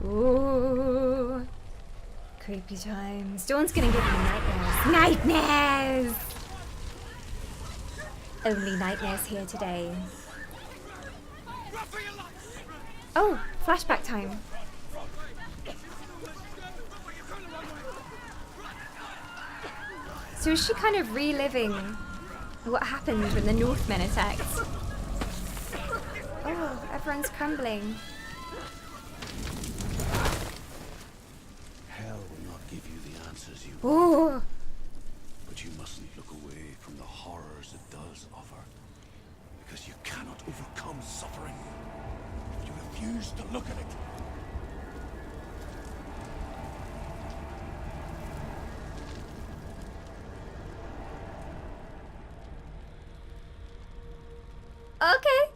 Ooh. Creepy times. Dawn's gonna give you nightmares. Nightmares! Only nightmares here today. Oh, flashback time. So is she kind of reliving what happened when the Northmen attacked? Oh, everyone's crumbling. Hell will not give you the answers you want. Ooh. But you mustn't look away from the horrors it does offer. Because you cannot overcome suffering if you refuse to look at it. Okay.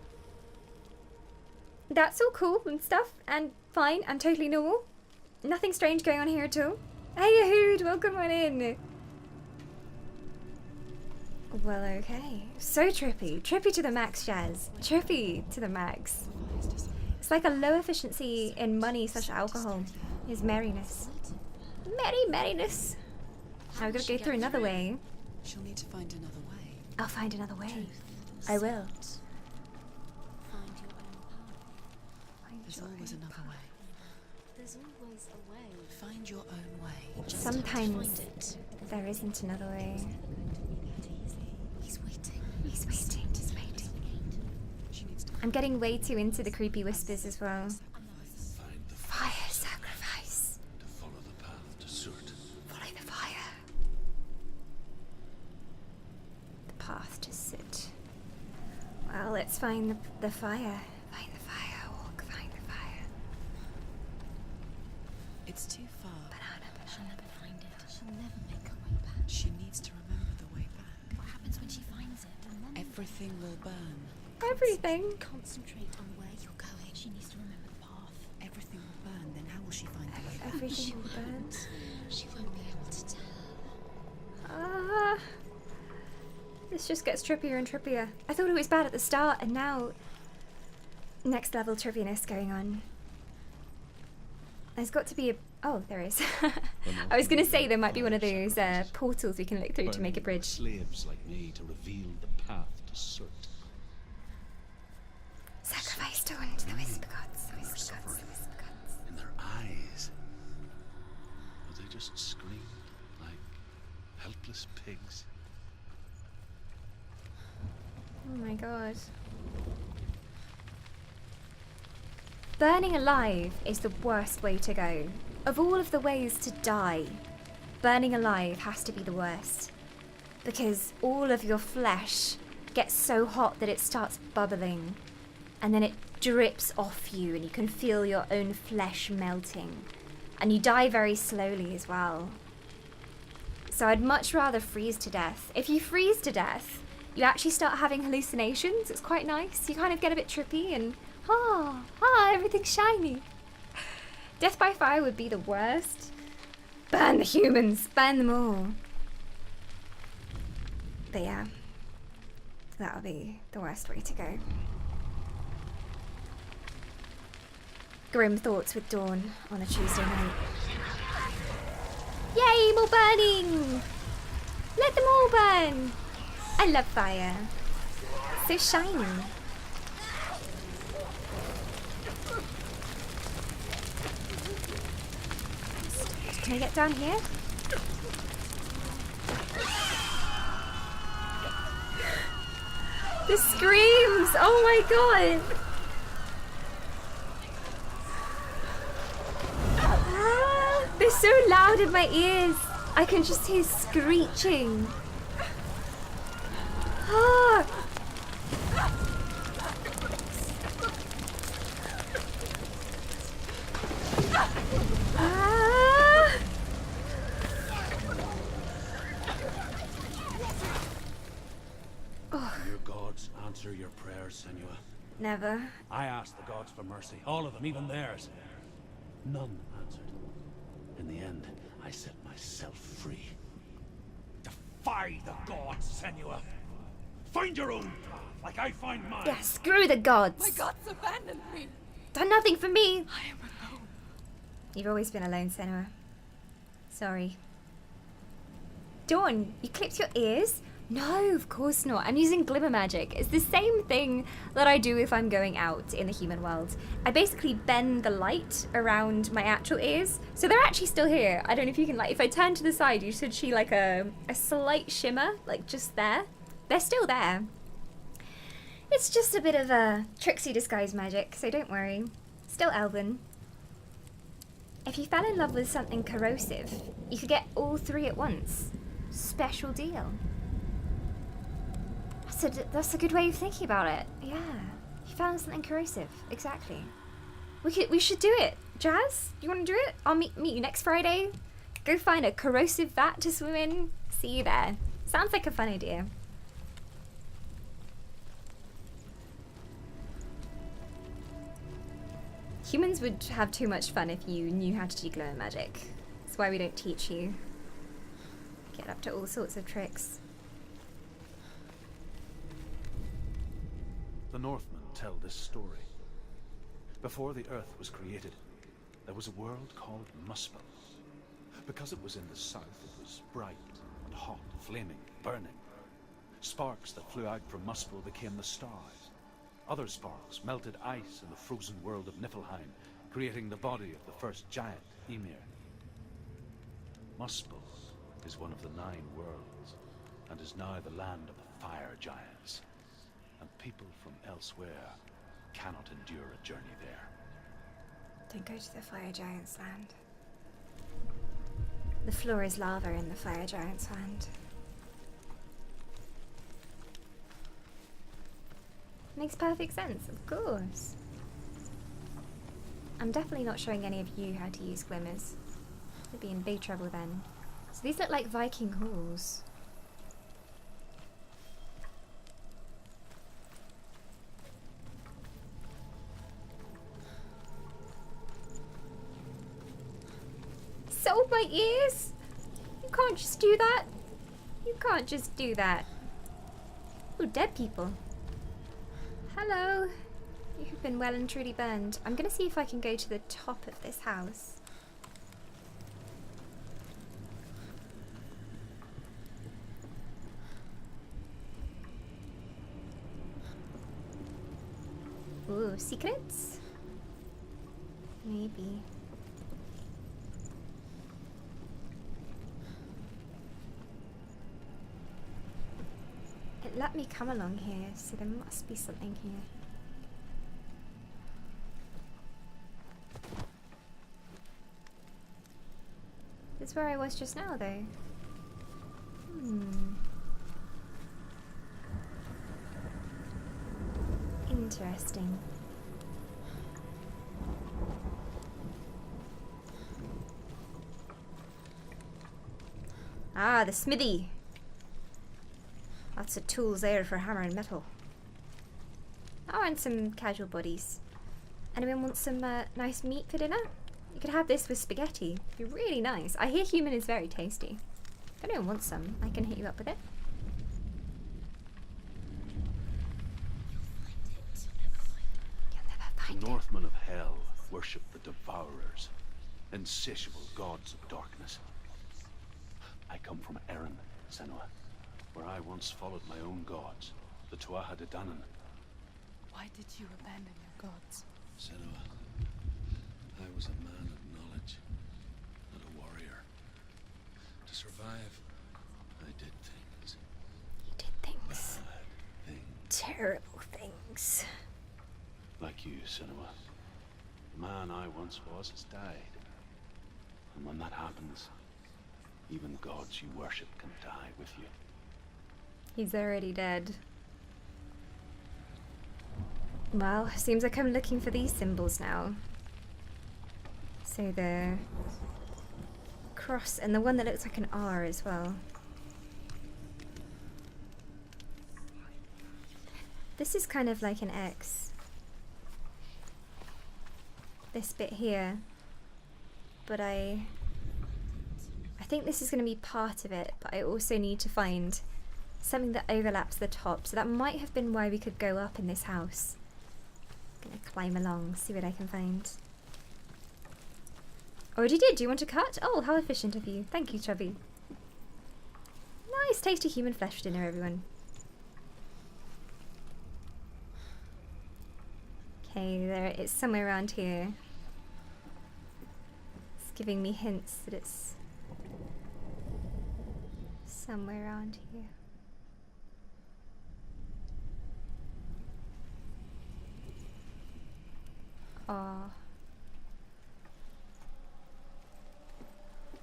That's all cool and stuff, and fine, and totally normal. Nothing strange going on here at all. Hey Ahood, welcome on in. Well, okay. So trippy. Trippy to the max, Jazz. Trippy to the max. It's like a low efficiency in money / alcohol is merriness. Merriness. Now we've got to go through another way. She'll need to find another way. I'll find another way. I will. There's always another way. There's always a way. Find your own way. Sometimes there isn't another way. He's waiting. He's waiting. He's waiting. I'm getting way too into the creepy whispers as well. Fire sacrifice. To follow the path to Surt. Follow the fire. The path to Surt. Well, let's find the fire. Find the fire. Walk. Find the fire. It's too far. Banana. She'll never find it. She'll never make her way back. She needs to remember the way back. What happens when she finds it? Everything will burn. Everything. Concentrate on where you're going. She needs to remember the path. Everything will burn. Then how will she find the way back? Everything will burn. She won't be able to tell. This just gets trippier and trippier. I thought it was bad at the start, and now next level trippiness going on. There's got to be a... Oh, there is. I was going to say there might be one of those portals we can look through to make a bridge. Slaves like me to reveal the path to Surt. Sacrifice to one to the Whisper Gods. The Whisper Gods. The Whisper Gods. In their eyes. But they just screamed like helpless pigs. Oh my god. Burning alive is the worst way to go. Of all of the ways to die, burning alive has to be the worst. Because all of your flesh gets so hot that it starts bubbling. And then it drips off you and you can feel your own flesh melting. And you die very slowly as well. So I'd much rather freeze to death. If you freeze to death, you actually start having hallucinations. It's quite nice. You kind of get a bit trippy and everything's shiny. Death by fire would be the worst. Burn the humans, burn them all. But yeah, that'll be the worst way to go. Grim thoughts with Dawn on a Tuesday night. Yay, more burning! Let them all burn! I love fire. So shiny. Can I get down here? The screams! Oh my god! They're so loud in my ears. I can just hear screeching. Ah! Ah! Oh. Your gods answer your prayers, Senua. Never. I asked the gods for mercy, all of them, even theirs. None answered. In the end, I set myself free. Defy the gods, Senua. Find your own path, like I find mine. Yeah, screw the gods. My gods abandoned me. Done nothing for me. I am alone. You've always been alone, Senua. Sorry. Dawn, you clipped your ears? No, of course not. I'm using glimmer magic. It's the same thing that I do if I'm going out in the human world. I basically bend the light around my actual ears, so they're actually still here. I don't know if you can, like, if I turn to the side, you should see like a slight shimmer, like just there. They're still there. It's just a bit of a tricksy disguise magic, so don't worry. Still elven. If you fell in love with something corrosive, you could get all three at once. Special deal. That's a good way of thinking about it. Yeah, you found something corrosive. Exactly. We should do it. Jazz, you want to do it? I'll meet you next Friday. Go find a corrosive vat to swim in. See you there. Sounds like a fun idea. Humans would have too much fun if you knew how to do glow magic. That's why we don't teach you. Get up to all sorts of tricks. The Northmen tell this story. Before the earth was created, there was a world called Muspel. Because it was in the south, it was bright and hot, flaming, burning. Sparks that flew out from Muspel became the stars. Other sparks melted ice in the frozen world of Niflheim, creating the body of the first giant, Ymir. Muspel is one of the 9 worlds, and is now the land of the fire giants. And people from elsewhere cannot endure a journey there. Don't go to the fire giants' land. The floor is lava in the fire giants' land. Makes perfect sense, of course. I'm definitely not showing any of you how to use glimmers. We'd be in big trouble then. So these look like Viking halls. Sold my ears? You can't just do that. You can't just do that. Ooh, dead people. Hello. You have been well and truly burned. I'm gonna see if I can go to the top of this house. Ooh, secrets? Maybe. It let me come along here, so there must be something here. This is where I was just now, though. Interesting. Ah, the smithy. Lots of tools there for hammering metal. Oh, and some casual bodies. Anyone want some nice meat for dinner? You could have this with spaghetti. It'd be really nice. I hear human is very tasty. If anyone wants some, I can hit you up with it. You'll never find it. The Northmen of Hell worship the Devourers, insatiable gods of darkness. I come from Erin, Senua, where I once followed my own gods, the Tuatha De Danann. Why did you abandon your gods? Senua, I was a man of knowledge, not a warrior. To survive, I did things. You did things. Bad things. Terrible things. Like you, Senua. The man I once was has died. And when that happens, even gods you worship can die with you. He's already dead. Well, seems like I'm looking for these symbols now. So the cross and the one that looks like an R as well. This is kind of like an X. This bit here. But I think this is going to be part of it, but I also need to find something that overlaps the top. So that might have been why we could go up in this house. I'm gonna climb along, see what I can find. Already did. Do you want to cut? Oh, how efficient of you. Thank you, Chubby. Nice, tasty human flesh for dinner, everyone. Okay, there it's somewhere around here. It's giving me hints that it's somewhere around here. Oh.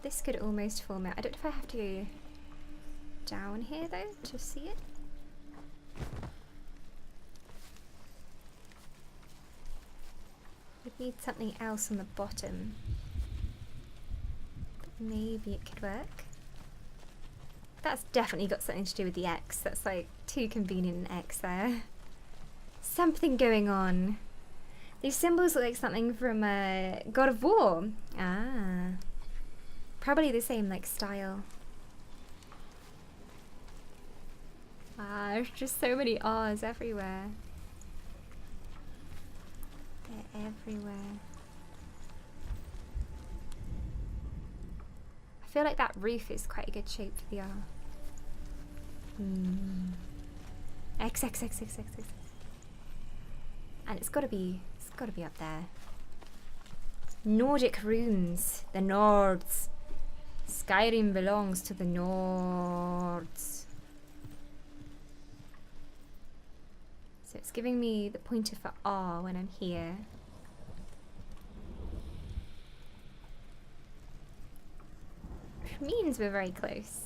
This could almost form it. I don't know if I have to go down here though to see it. Would need something else on the bottom. But maybe it could work. That's definitely got something to do with the X. That's like too convenient an X there. Something going on. These symbols look like something from God of War. Ah. Probably the same like style. Ah, there's just so many R's everywhere. They're everywhere. I feel like that roof is quite a good shape for the R. X, X, X, X, X, X. And it's gotta be up there. Nordic runes. The Nords. Skyrim belongs to the Nords. So it's giving me the pointer for R when I'm here. Which means we're very close.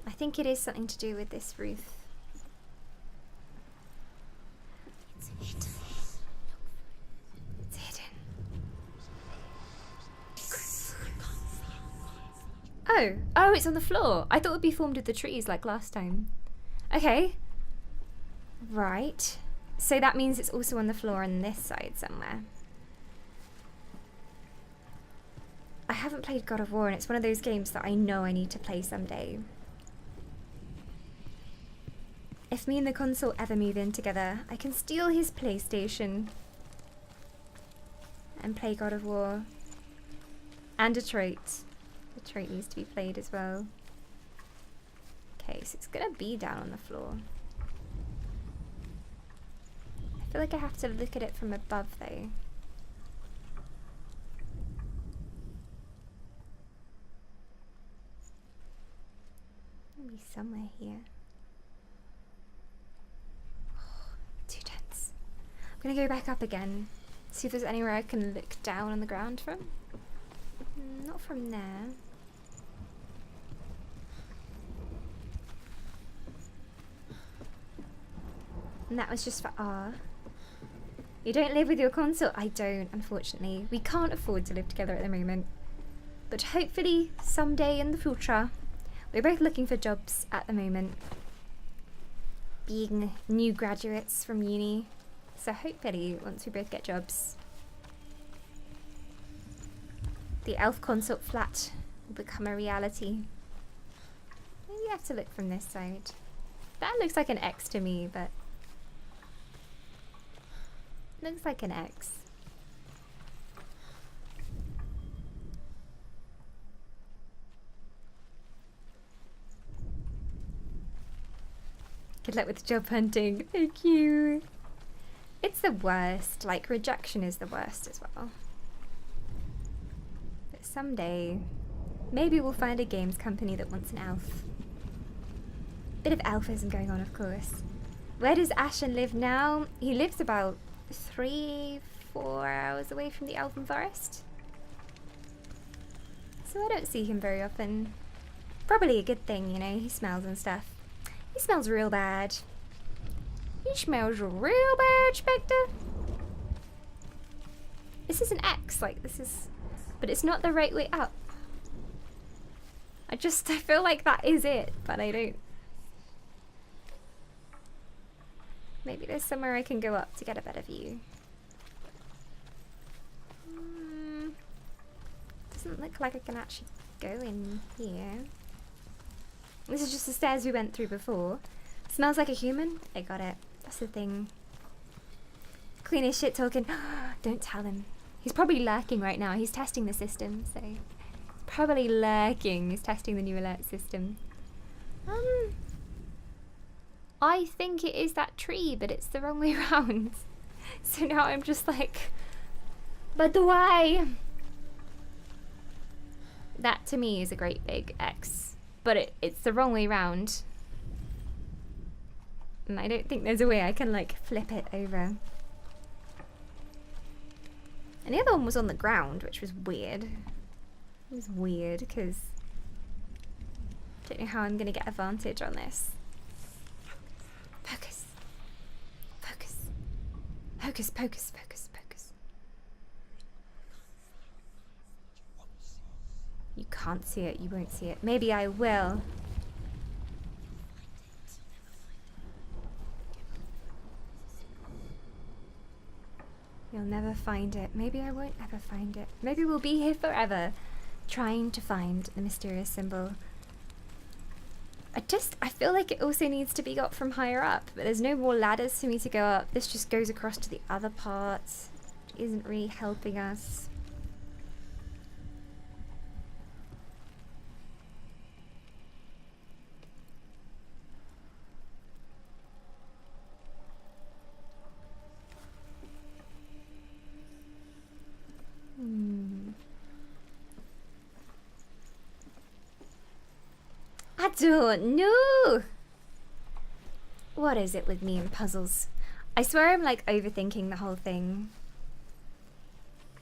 I think it is something to do with this roof. It's hidden. It's hidden. Oh, it's on the floor. I thought it would be formed of the trees like last time. Okay. Right. So that means it's also on the floor on this side somewhere. I haven't played God of War, and it's one of those games that I know I need to play someday. If me and the console ever move in together, I can steal his PlayStation and play God of War. And Detroit. Detroit needs to be played as well. Okay, so it's gonna be down on the floor. I feel like I have to look at it from above though. Maybe somewhere here. Too tense. I'm gonna go back up again. See if there's anywhere I can look down on the ground from. Not from there. And that was just for R. You don't live with your console? I don't, unfortunately. We can't afford to live together at the moment. But hopefully, someday in the future. We're both looking for jobs at the moment. Being new graduates from uni. So hopefully, once we both get jobs, the elf consort flat will become a reality. Maybe I have to look from this side. That looks like an X to me, but looks like an X. Good luck with job hunting. Thank you. It's the worst. Like, rejection is the worst as well. But someday, maybe we'll find a games company that wants an elf. Bit of elfism going on, of course. Where does Ashen live now? He lives about 3-4 hours away from the Elven Forest. So I don't see him very often. Probably a good thing, you know, he smells and stuff. He smells real bad. He smells real bad, Spectre. This is an X, like this is, but it's not the right way up. I feel like that is it, but I don't. Maybe there's somewhere I can go up to get a better view. Doesn't look like I can actually go in here. This is just the stairs we went through before. Smells like a human? I got it. That's the thing. Queen is shit talking. Don't tell him. He's probably lurking right now. He's testing the system, so... Probably lurking. He's testing the new alert system. I think it is that tree, but it's the wrong way around. So now I'm just like... But why? That to me is a great big X. But it's the wrong way around. And I don't think there's a way I can like flip it over. And the other one was on the ground, which was weird. It was weird because I don't know how I'm gonna get advantage on this. Focus. Focus. Hocus pocus, focus, focus. You can't see it, you won't see it. Maybe I will. You'll never find it. Maybe I won't ever find it. Maybe we'll be here forever trying to find the mysterious symbol. I feel like it also needs to be got from higher up, but there's no more ladders for me to go up. This just goes across to the other parts. It isn't really helping us. I don't know. What is it with me and puzzles? I swear I'm like overthinking the whole thing.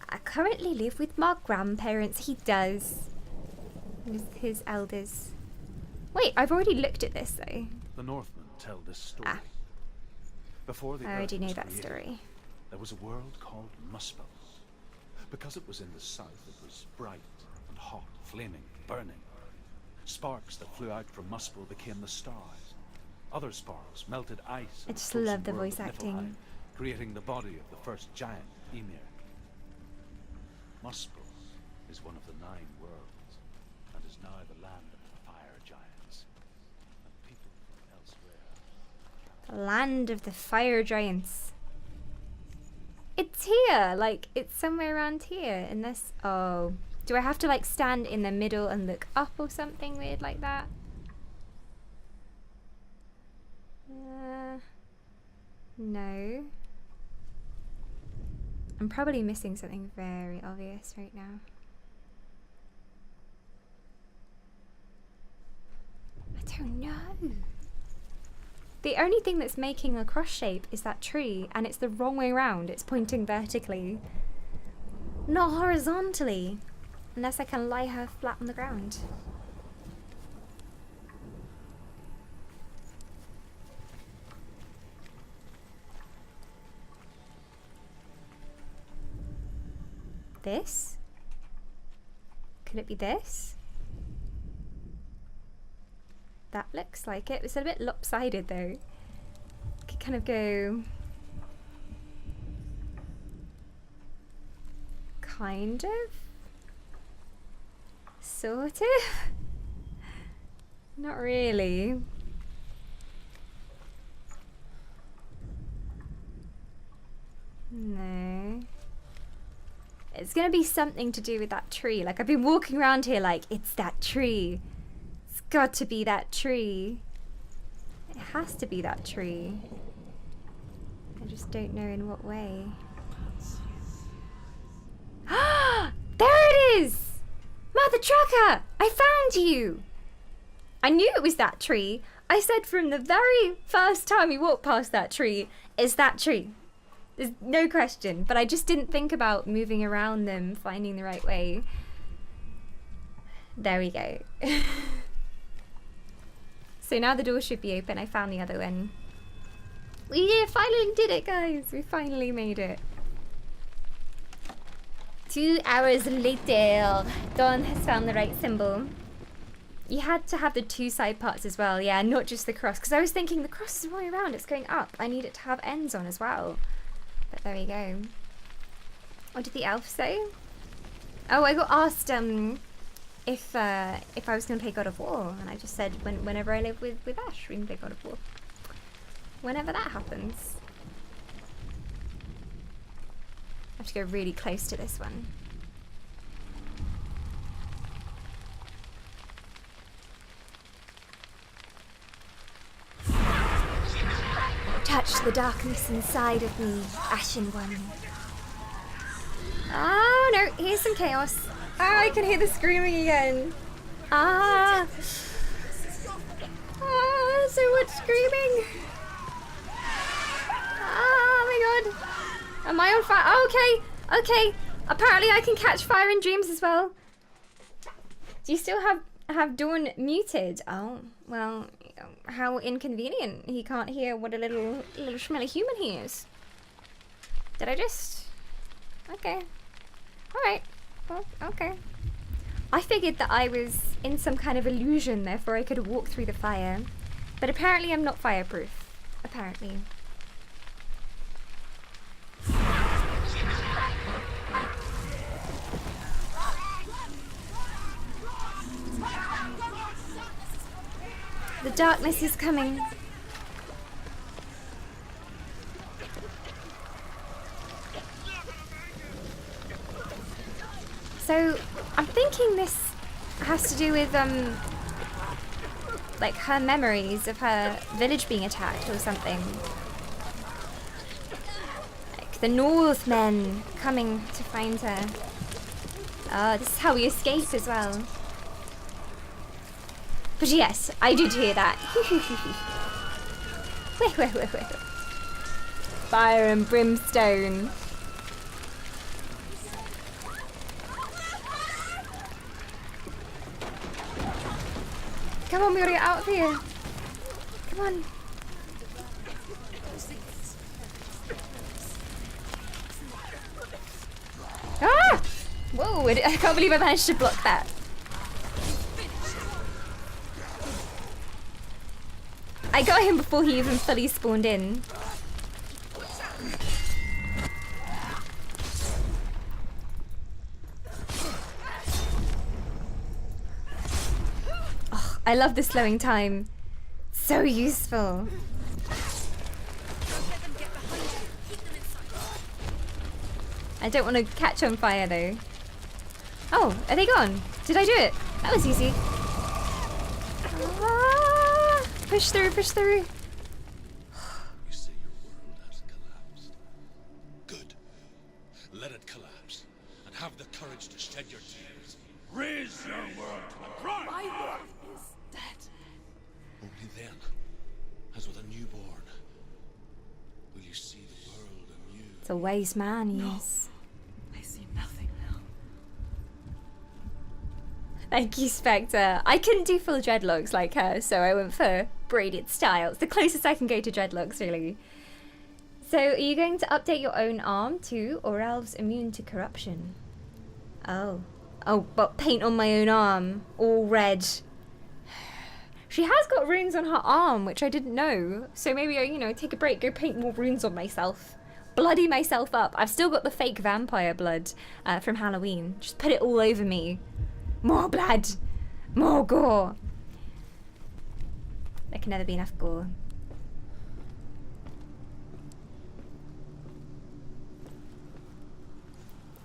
I currently live with my grandparents. He does. With his elders. Wait, I've already looked at this though. The Northmen tell this story. Ah. Before the I already Earth know was that created, story. there was a world called Muspel. Because it was in the south, it was bright and hot, flaming, burning. Sparks that flew out from Muspel became the stars. Other sparks melted ice. I just love the voice acting. Creating the body of the first giant, Ymir. Muspel is one of the 9 worlds, and is now the land of the fire giants. And people from elsewhere. The land of the fire giants. It's here, like it's somewhere around here. Unless, oh, do I have to like stand in the middle and look up or something weird like that? No. I'm probably missing something very obvious right now. I don't know. The only thing that's making a cross shape is that tree, and it's the wrong way around. It's pointing vertically, not horizontally, unless I can lie her flat on the ground. This? Could it be this? That looks like it. It's a bit lopsided though. Could kind of go... kind of? Sort of? Not really. No. It's gonna be something to do with that tree. Like I've been walking around here like, it's that tree. It's got to be that tree. It has to be that tree. I just don't know in what way. There it is! Mother Trucker! I found you! I knew it was that tree. I said from the very first time we walked past that tree, it's that tree. There's no question, but I just didn't think about moving around them, finding the right way. There we go. So now the door should be open. I found the other one. We finally did it, guys. We finally made it. 2 hours later, Dawn has found the right symbol. You had to have the 2 side parts as well, yeah, not just the cross. Because I was thinking the cross is the wrong way around. It's going up. I need it to have ends on as well. But there we go. What did the elf say? Oh, I got asked if I was going to play God of War, and I just said whenever I live with Ash, we can play God of War. Whenever that happens. have to go really close to this one. Touch the darkness inside of me, Ashen One. Oh no, here's some chaos. Oh, I can hear the screaming again. Ah! Ah, so much screaming. Oh my god. Am I on fire? Oh, okay, okay. Apparently I can catch fire in dreams as well. Do you still have Dawn muted? Oh, well, how inconvenient. He can't hear what a little smelly human he is. Did I just... Okay. Alright. Well, okay. I figured that I was in some kind of illusion, therefore I could walk through the fire. But apparently I'm not fireproof. Apparently. The darkness is coming. So, I'm thinking this has to do with, like her memories of her village being attacked or something. Like the Northmen coming to find her. This is how we escape as well. But yes, I did hear that. Wait. Fire and brimstone. Come on, we gotta get out of here. Come on. Ah! Whoa, I can't believe I managed to block that. I got him before he even fully spawned in. Oh, I love the slowing time. So useful. I don't want to catch on fire though. Oh, are they gone? Did I do it? That was easy. Push through, push through. You say your world has collapsed. Good. Let it collapse, and have the courage to shed your tears. Raise your world to a cry. My world is dead. Only then, as with a newborn, will you see the world anew. It's a wise man, yes. I see nothing now. Thank you, Spectre. I couldn't do full dreadlocks like her, so I went for braided style. It's the closest I can go to dreadlocks, really. So, are you going to update your own arm too, or elves immune to corruption? Oh, but paint on my own arm, all red. She has got runes on her arm, which I didn't know. So maybe I, take a break, go paint more runes on myself, bloody myself up. I've still got the fake vampire blood from Halloween. Just put it all over me. More blood, more gore. There can never be enough gore.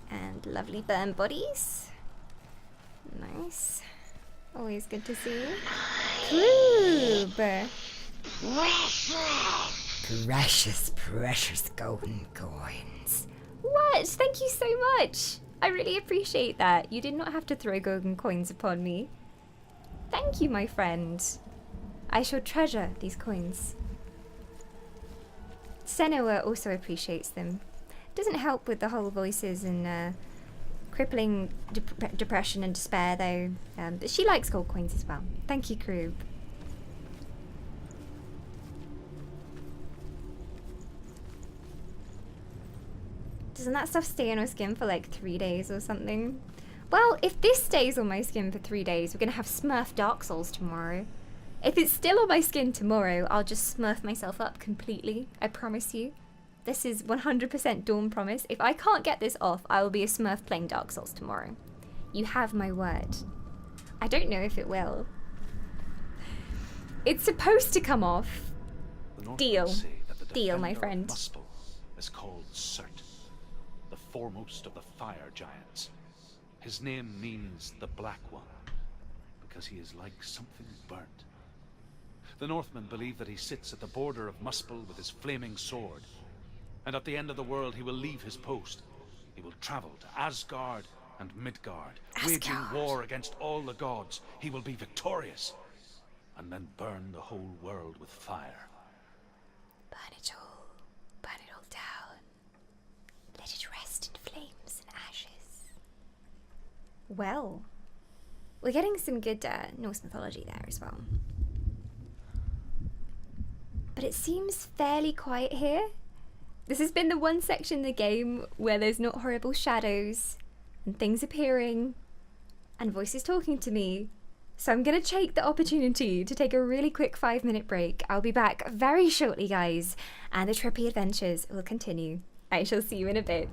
And lovely burn bodies. Nice. Always good to see. Croob. Precious golden coins. What? Thank you so much. I really appreciate that. You did not have to throw golden coins upon me. Thank you, my friend. I shall treasure these coins. Senua also appreciates them. Doesn't help with the whole voices and crippling depression and despair, though. But she likes gold coins as well. Thank you, Croob. Doesn't that stuff stay on our skin for like 3 days or something? Well, if this stays on my skin for 3 days, we're gonna have Smurf Dark Souls tomorrow. If it's still on my skin tomorrow, I'll just smurf myself up completely. I promise you. This is 100% Dawn promise. If I can't get this off, I will be a Smurf playing Dark Souls tomorrow. You have my word. I don't know if it will. It's supposed to come off. Deal. Deal, my friend. Muspel is called Cert, the foremost of the fire giants. His name means the Black One, because he is like something burnt. The Northmen believe that he sits at the border of Muspel with his flaming sword, and at the end of the world he will leave his post. He will travel to Asgard and Midgard, waging war against all the gods. He will be victorious, and then burn the whole world with fire. Burn it all down. Let it rest in flames and ashes. Well, we're getting some good Norse mythology there as well. But it seems fairly quiet here. This has been the one section in the game where there's not horrible shadows and things appearing and voices talking to me. So I'm going to take the opportunity to take a really quick 5-minute break. I'll be back very shortly, guys, and the trippy adventures will continue. I shall see you in a bit.